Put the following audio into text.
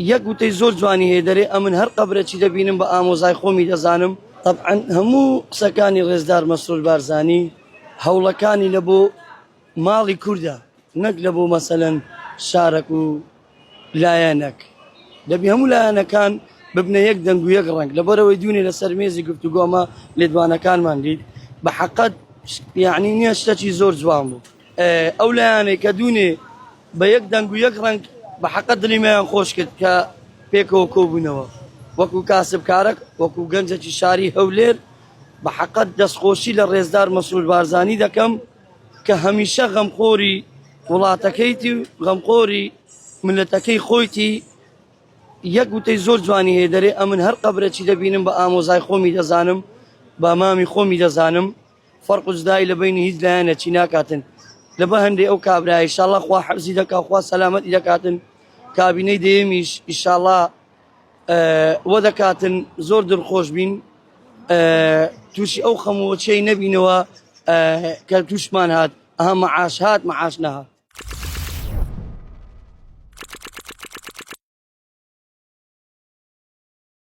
یەک وتەی زۆر جوانی هەیە دەرێ ئەمن هەر قەبرەی دەبینم بە ئامۆزای خۆمی دەزانم. طبعا هەموو قسەکانی ڕێزدار مەسرور بارزانی هەوڵەکانی لە بۆ ماڵی کووردە، نەک لە بۆ مەسەلەن شارێک و لایەنێک. دەبی هەموو لایەنەکان ببنە یەک دەنگ و یەک ڕەنگ. لەبەرەوەی دوونێ لەسەر مێزی گفتوگۆ ئەمە لێدوانەکانمان دیت بە حەقەت یعنی نییە شتێکی زۆر جوان بوو. ئەو لایەنەی کە دوونێ بە یەک دەنگ و یەک ڕەنگ بە حەقەت دڵیمەیان خۆش کرد کە پێکەوە کۆبوونەوە وەکو کاسبکارێک وەکو گەنجێکی شاری هەولێر بە حەقەت دەستخۆشی لە ڕێزدار مەسرور بارزانی دەکەم کە هەمیشە غەمخۆری وڵاتەکەیتی و غەمخۆری ملەتەکەی خۆیتی. یەک وتەی زۆر جوانی هەیە دەرێ ئەمن هەر قەبرێکی دەبینم بە ئامۆزای خۆمی دەزانم بە مامی خۆمی دەزانم فەرق و جدایی لە بینی هیچ لایەنێکی ناکاتن لەبە هەندێک ئەو کابرای ئینشاڵڵا خوا حەفزی دەکات خوا سەلامەتی دەکاتن کابینەی دەیەمیش ئینشاڵڵا وە دەکاتن زۆر دڵخۆش بین تووشی ئەو خەمەوەچەی نەبینەوە کە تووشمان هات ئەها مەعاش هات مەعاش نەهات.